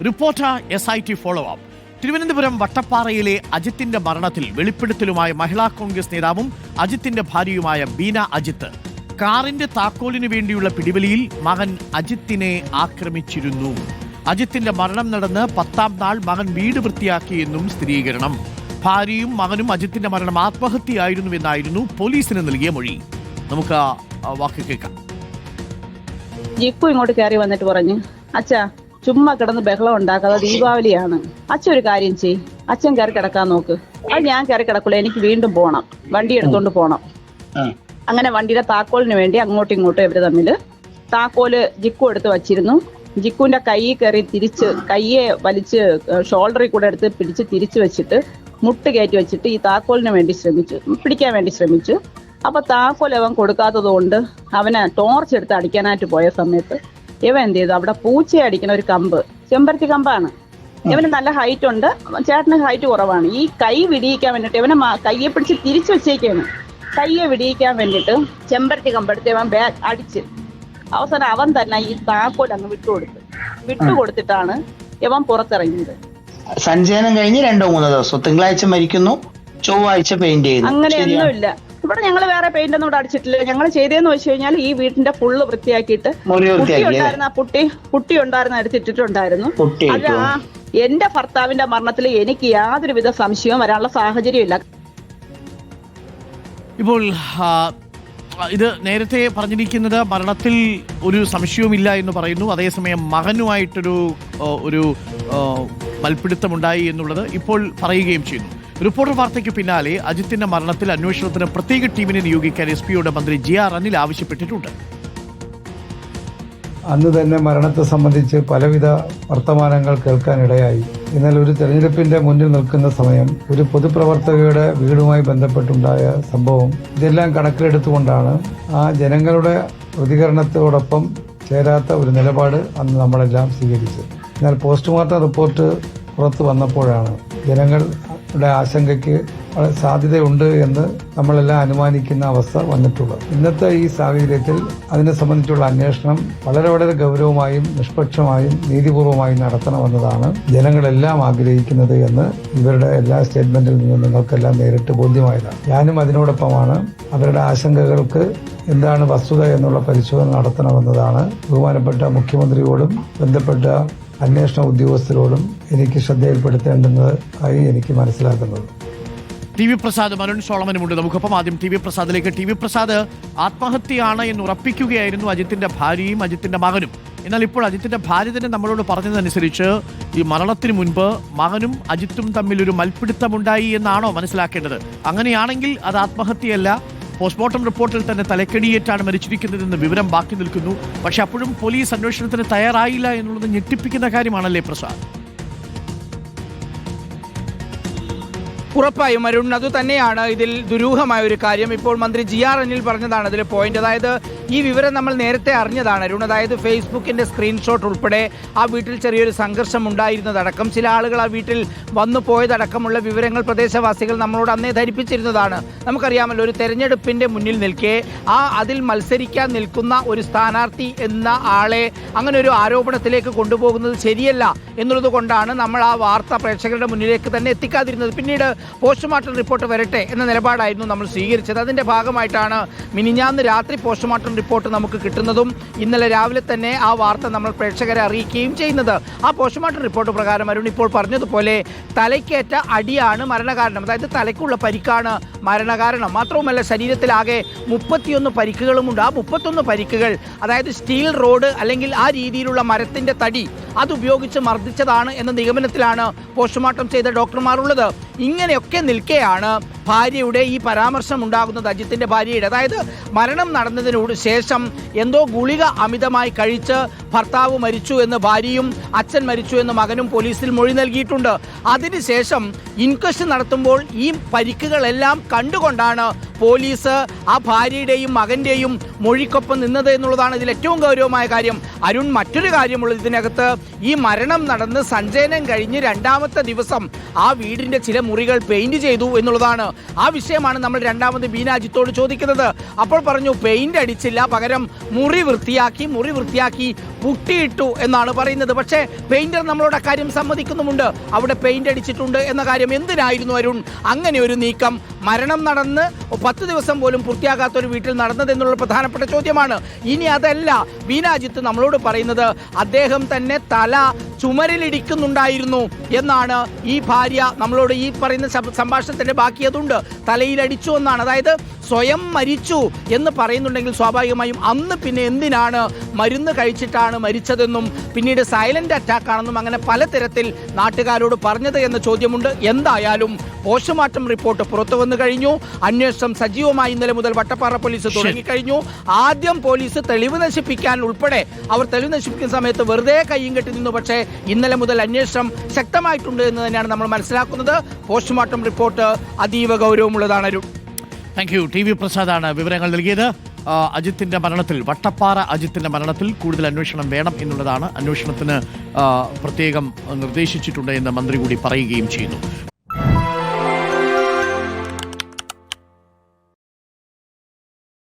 Reporter SIT follow up. Thiruvananthapuram വട്ടപ്പാറയിലെ അജിത്തിന്റെ മരണത്തിൽ വെളിപ്പെടുത്തലുമായ മഹിളാ കോൺഗ്രസ് നേതാവും അജിത്തിന്റെ ഭാര്യയുമായ ബീന അജിത്ത് കാറിന്റെ താക്കോലിനു വേണ്ടിയുള്ള പിടിവലിയിൽ മകൻ അജിത്തിനെ ആക്രമിച്ചിരുന്നു. അജിത്തിന്റെ മരണം നടന്ന് 10ാം നാൾ മകൻ വീട് വൃത്തിയാക്കിയെന്നും സ്ഥിരീകരണം. ഭാര്യയും മകനും അജിത്തിന്റെ മരണം ആത്മഹത്യയായിരുന്നുവെന്നായിരുന്നു പോലീസിന് നൽകിയ മൊഴി. നമുക്ക് വാക്ക് കേൾക്കാം. ജിക്കു ഇങ്ങോട്ട് കയറി വന്നിട്ട് പറഞ്ഞു, അച്ഛാ ചുമ്മാ കിടന്ന് ബഹളം ഉണ്ടാക്കാതെ ദീപാവലിയാണ്, അച്ഛൻ ഒരു കാര്യം ചെയ്, അച്ഛൻ കയറി കിടക്കാൻ നോക്ക്. അത് ഞാൻ കയറി കിടക്കുള്ളൂ, എനിക്ക് വീണ്ടും പോണം, വണ്ടി എടുത്തോണ്ട് പോണം. അങ്ങനെ വണ്ടിയുടെ താക്കോലിന് വേണ്ടി അങ്ങോട്ടും ഇങ്ങോട്ടും ഇവര് തമ്മിൽ താക്കോല് ജിക്കു എടുത്ത് വച്ചിരുന്നു. ജിക്കുവിന്റെ കൈ കയറി തിരിച്ച് കയ്യെ വലിച്ച് ഷോൾഡറിൽ കൂടെ എടുത്ത് പിടിച്ച് തിരിച്ചു വെച്ചിട്ട് മുട്ട് കയറ്റി വെച്ചിട്ട് ഈ താക്കോലിന് വേണ്ടി പിടിക്കാൻ വേണ്ടി ശ്രമിച്ചു. അപ്പൊ താക്കോൽ അവൻ കൊടുക്കാത്തത് കൊണ്ട് അവനെ ടോർച്ച് എടുത്ത് അടിക്കാനായിട്ട് പോയ സമയത്ത് ഇവൻ എന്ത് ചെയ്തു, അവിടെ പൂച്ചയെ അടിക്കുന്ന ഒരു കമ്പ്, ചെമ്പരത്തി കമ്പാണ്, ഇവന് നല്ല ഹൈറ്റ് ഉണ്ട്, ചേട്ടന് ഹൈറ്റ് കുറവാണ്. ഈ കൈ വിടിയിക്കാൻ വേണ്ടിട്ട് ഇവനെ കയ്യെ പിടിച്ച് തിരിച്ചു വെച്ചേക്കാണ്. കയ്യെ വിടിയിക്കാൻ വേണ്ടിട്ട് ചെമ്പരത്തി കമ്പെടുത്ത് അവൻ ബാക്ക് അടിച്ച് അവസാനം അവൻ തന്നെ ഈ താക്കോൽ അങ്ങ് വിട്ടുകൊടുത്തിട്ടാണ് ഇവൻ പുറത്തിറങ്ങിയത്. സഞ്ചയനം കഴിഞ്ഞ് 2-3 ദിവസം, തിങ്കളാഴ്ച മരിക്കുന്നു, ചൊവ്വാഴ്ച പെയിന്റ് ചെയ്യുന്നു. അങ്ങനെയൊന്നുമില്ല, ഇവിടെ ഞങ്ങൾ വേറെ പെയിന്റ് ഒന്നും ഇവിടെ അടിച്ചിട്ടില്ല. ഞങ്ങൾ ചെയ്തതെന്ന് വെച്ച് കഴിഞ്ഞാൽ ഈ വീടിന്റെ ഫുള്ള് വൃത്തിയാക്കിയിട്ട് പുട്ടി ഉണ്ടായിരുന്ന എടുത്തിട്ടിട്ടുണ്ടായിരുന്നു. അത് എന്റെ ഭർത്താവിന്റെ മരണത്തിൽ എനിക്ക് യാതൊരുവിധ സംശയവും വരാനുള്ള സാഹചര്യം ഇല്ല. ഇപ്പോൾ ഇത് നേരത്തെ പറഞ്ഞിരിക്കുന്നത് മരണത്തിൽ ഒരു സംശയവുമില്ല എന്ന് പറയുന്നു. അതേസമയം മകനുമായിട്ടൊരു മൽപ്പിടുത്തമുണ്ടായി എന്നുള്ളത് ഇപ്പോൾ പറയുകയും ചെയ്യുന്നു. റിപ്പോർട്ടർ വാർത്തയ്ക്ക് പിന്നാലെ അജിത്തിന്റെ മരണത്തിൽ അന്വേഷണത്തിന് പ്രത്യേക ടീമിനെ നിയോഗിക്കാൻ SP-യോട് മന്ത്രി GR അനിൽ ആവശ്യപ്പെട്ടിട്ടുണ്ട്. അന്ന് തന്നെ മരണത്തെ സംബന്ധിച്ച് പലവിധ വർത്തമാനങ്ങൾ കേൾക്കാനിടയായി. എന്നാൽ ഒരു തെരഞ്ഞെടുപ്പിന്റെ മുന്നിൽ നിൽക്കുന്ന സമയം, ഒരു പൊതുപ്രവർത്തകയുടെ വീടുമായി ബന്ധപ്പെട്ടുണ്ടായ സംഭവം, ഇതെല്ലാം കണക്കിലെടുത്തുകൊണ്ടാണ് ആ ജനങ്ങളുടെ പ്രതികരണത്തോടൊപ്പം ചേരാത്ത ഒരു നിലപാട് അന്ന് നമ്മളെല്ലാം സ്വീകരിച്ചത്. എന്നാൽ പോസ്റ്റ്മോർട്ടം റിപ്പോർട്ട് പുറത്തു വന്നപ്പോഴാണ് ജനങ്ങളുടെ ആശങ്കയ്ക്ക് സാധ്യതയുണ്ട് എന്ന് നമ്മളെല്ലാം അനുമാനിക്കുന്ന അവസ്ഥ വന്നിട്ടുള്ളത്. ഇന്നത്തെ ഈ സാഹചര്യത്തിൽ അതിനെ സംബന്ധിച്ചുള്ള അന്വേഷണം വളരെ ഗൗരവമായും നിഷ്പക്ഷമായും നീതിപൂർവമായും നടത്തണമെന്നതാണ് ജനങ്ങളെല്ലാം ആഗ്രഹിക്കുന്നത് എന്ന് ഇവരുടെ എല്ലാ സ്റ്റേറ്റ്മെന്റിൽ നിന്നും നിങ്ങൾക്കെല്ലാം നേരിട്ട് ബോധ്യമായതാണ്. ഞാനും അതിനോടൊപ്പമാണ്. അവരുടെ ആശങ്കകൾക്ക് എന്താണ് വസ്തുത എന്നുള്ള പരിശോധന നടത്തണമെന്നതാണ് ബഹുമാനപ്പെട്ട മുഖ്യമന്ത്രിയോടും ബന്ധപ്പെട്ട അന്വേഷണ ഉദ്യോഗസ്ഥരോടും എനിക്ക് ശ്രദ്ധയിൽപ്പെടുത്തേണ്ടുന്നതായി എനിക്ക് മനസ്സിലാക്കുന്നത്. TV പ്രസാദ്, അരുൺ സോളമനുമുണ്ട് നമുക്കൊപ്പം. ആദ്യം TV പ്രസാദിലേക്ക്. TV പ്രസാദ്, ആത്മഹത്യയാണ് എന്ന് ഉറപ്പിക്കുകയായിരുന്നു അജിത്തിന്റെ ഭാര്യയും അജിത്തിന്റെ മകനും. എന്നാൽ ഇപ്പോൾ അജിത്തിന്റെ ഭാര്യ തന്നെ നമ്മളോട് പറഞ്ഞതനുസരിച്ച് ഈ മരണത്തിന് മുൻപ് മകനും അജിത്തും തമ്മിൽ ഒരു മൽപ്പിടുത്തമുണ്ടായി എന്നാണോ മനസ്സിലാക്കേണ്ടത്? അങ്ങനെയാണെങ്കിൽ അത് ആത്മഹത്യയല്ല, പോസ്റ്റ്മോർട്ടം റിപ്പോർട്ടിൽ തന്നെ തലക്കടിയേറ്റാണ് മരിച്ചിരിക്കുന്നതെന്ന് വിവരം ബാക്കി നിൽക്കുന്നു. പക്ഷെ അപ്പോഴും പോലീസ് അന്വേഷണത്തിന് തയ്യാറായില്ല എന്നുള്ളത് ഞെട്ടിപ്പിക്കുന്ന കാര്യമാണല്ലേ പ്രസാദ്? ഉറപ്പായും അരുൺ, അതുതന്നെയാണ് ഇതിൽ ദുരൂഹമായ ഒരു കാര്യം. ഇപ്പോൾ മന്ത്രി GR അനിൽ പറഞ്ഞതാണ് അതിൽ പോയിന്റ്. അതായത് ഈ വിവരം നമ്മൾ നേരത്തെ അറിഞ്ഞതാണ് അരുൺ. അതായത് ഫേസ്ബുക്കിന്റെ സ്ക്രീൻഷോട്ട് ഉൾപ്പെടെ ആ വീട്ടിൽ ചെറിയൊരു സംഘർഷം ഉണ്ടായിരുന്നതടക്കം, ചില ആളുകൾ ആ വീട്ടിൽ വന്നു പോയതടക്കമുള്ള വിവരങ്ങൾ പ്രദേശവാസികൾ നമ്മളോട് അന്നേ ധരിപ്പിച്ചിരുന്നതാണ്. നമുക്കറിയാമല്ലോ, ഒരു തെരഞ്ഞെടുപ്പിന്റെ മുന്നിൽ നിൽക്കെ അതിൽ മത്സരിക്കാൻ നിൽക്കുന്ന ഒരു സ്ഥാനാർത്ഥി എന്ന ആളെ അങ്ങനെ ഒരു ആരോപണത്തിലേക്ക് കൊണ്ടുപോകുന്നത് ശരിയല്ല എന്നുള്ളത് കൊണ്ടാണ് നമ്മൾ ആ വാർത്ത പ്രേക്ഷകരുടെ മുന്നിലേക്ക് തന്നെ എത്തിക്കാതിരുന്നത്. പിന്നീട് പോസ്റ്റ്മോർട്ടം റിപ്പോർട്ട് വരട്ടെ എന്ന നിലപാടായിരുന്നു നമ്മൾ സ്വീകരിച്ചത്. അതിന്റെ ഭാഗമായിട്ടാണ് മിനിഞ്ഞാന്ന് രാത്രി പോസ്റ്റ്മോർട്ടം റിപ്പോർട്ട് നമുക്ക് കിട്ടുന്നതും ഇന്നലെ രാവിലെ തന്നെ ആ വാർത്ത നമ്മൾ പ്രേക്ഷകരെ അറിയിക്കുകയും ചെയ്യുന്നത്. ആ പോസ്റ്റ്മോർട്ടം റിപ്പോർട്ട് പ്രകാരം അരുൺ ഇപ്പോൾ പറഞ്ഞതുപോലെ തലയ്ക്കേറ്റ അടിയാണ് മരണകാരണം. അതായത് തലയ്ക്കുള്ള പരിക്കാണ് മരണകാരണം. മാത്രവുമല്ല, ശരീരത്തിലാകെ 31 പരിക്കുകളുമുണ്ട്. ആ 31 പരിക്കുകൾ അതായത് സ്റ്റീൽ റോഡ് അല്ലെങ്കിൽ ആ രീതിയിലുള്ള മരത്തിന്റെ തടി അതുപയോഗിച്ച് മർദ്ദിച്ചതാണ് എന്ന നിഗമനത്തിലാണ് പോസ്റ്റ്മോർട്ടം ചെയ്ത ഡോക്ടർമാർ ഉള്ളത്. ഇങ്ങനെയൊക്കെ നിൽക്കെയാണ് ഭാര്യയുടെ ഈ പരാമർശം ഉണ്ടാകുന്നത്, അജിത്തിന്റെ ഭാര്യയുടെ. അതായത് മരണം നടന്നതിനോട് ശേഷം എന്തോ ഗുളിക അമിതമായി കഴിച്ച് ഭർത്താവ് മരിച്ചു എന്ന് ഭാര്യയും അച്ഛൻ മരിച്ചു എന്ന് മകനും പോലീസിൽ മൊഴി നൽകിയിട്ടുണ്ട്. അതിനുശേഷം ഇൻക്വസ്റ്റ് നടത്തുമ്പോൾ ഈ പരിക്കുകളെല്ലാം കണ്ടുകൊണ്ടാണ് പോലീസ് ആ ഭാര്യയുടെയും മകന്റെയും മൊഴിക്കൊപ്പം നിന്നത് എന്നുള്ളതാണ് ഇതിൽ ഏറ്റവും ഗൗരവമായ കാര്യം. അരുൺ, മറ്റൊരു കാര്യമുള്ളത് ഇതിനകത്ത് ഈ മരണം നടന്ന് സഞ്ചയനം കഴിഞ്ഞ് രണ്ടാമത്തെ ദിവസം ആ വീടിന്റെ ചില മുറികൾ പെയിന്റ് ചെയ്തു എന്നുള്ളതാണ്. ആ വിഷയമാണ് നമ്മൾ രണ്ടാമത് ബീന അജിത്തോട് ചോദിക്കുന്നത്. അപ്പോൾ പറഞ്ഞു പെയിന്റ് അടിച്ചില്ല, പകരം മുറി വൃത്തിയാക്കി പുട്ടിയിട്ടു എന്നാണ് പറയുന്നത്. പക്ഷേ പെയിന്റർ നമ്മളോട് അക്കാര്യം സമ്മതിക്കുന്നുമുണ്ട്, അവിടെ പെയിന്റ് അടിച്ചിട്ടുണ്ട് എന്ന കാര്യം. എന്തിനായിരുന്നു അരുൺ അങ്ങനെ ഒരു നീക്കം? മരണം നടന്ന് 10 ദിവസം പോലും പൂർത്തിയാകാത്ത ഒരു വീട്ടിൽ നടന്നത് എന്നുള്ള പ്രധാനപ്പെട്ട ചോദ്യമാണ്. ഇനി അതല്ല, ബീന അജിത്ത് നമ്മളോട് പറയുന്നത് അദ്ദേഹം തന്നെ തല ചുമരിലിടിക്കുന്നുണ്ടായിരുന്നു എന്നാണ് ഈ ഭാര്യ നമ്മളോട് ഈ പറയുന്ന സംഭാഷണത്തിന്റെ ബാക്കി അതുണ്ട്. തലയിലടിച്ചു എന്നാണ്. അതായത് സ്വയം മരിച്ചു എന്ന് പറയുന്നുണ്ടെങ്കിൽ സ്വാഭാവികമായും അന്ന് പിന്നെ എന്തിനാണ് മരുന്ന് കഴിച്ചിട്ടാണ് മരിച്ചതെന്നും പിന്നീട് സൈലന്റ് അറ്റാക്ക് ആണെന്നും അങ്ങനെ പലതരത്തിൽ നാട്ടുകാരോട് പറഞ്ഞത് എന്ന ചോദ്യമുണ്ട്. എന്തായാലും പോസ്റ്റ്മോർട്ടം റിപ്പോർട്ട് പുറത്തു വന്നു കഴിഞ്ഞു. അന്വേഷണം സജീവമായി ഇന്നലെ മുതൽ വട്ടപ്പാറ പോലീസ് തുടങ്ങിക്കഴിഞ്ഞു. ആദ്യം പോലീസ് തെളിവ് നശിപ്പിക്കാൻ ഉൾപ്പെടെ അവർ തെളിവ് നശിപ്പിക്കുന്ന സമയത്ത് വെറുതെ കയ്യും കെട്ടി നിന്നു. പക്ഷേ ഇന്നലെ മുതൽ അന്വേഷണം ശക്തമായിട്ടുണ്ട് എന്ന് തന്നെയാണ് നമ്മൾ മനസ്സിലാക്കുന്നത്. പോസ്റ്റ്മോർട്ടം റിപ്പോർട്ട് അതീവ ഗൗരവമുള്ളതാണ്. Arun, thank you. T V പ്രസാദാണ് വിവരങ്ങൾ നൽകിയത്. അജിത്തിന്റെ മരണത്തിൽ, വട്ടപ്പാറ അജിത്തിന്റെ മരണത്തിൽ കൂടുതൽ അന്വേഷണം വേണം എന്നുള്ളതാണ്. അന്വേഷണത്തിന് പ്രത്യേകം നിർദ്ദേശിച്ചിട്ടുണ്ട് എന്ന് മന്ത്രി കൂടി പറയുകയും ചെയ്യുന്നു.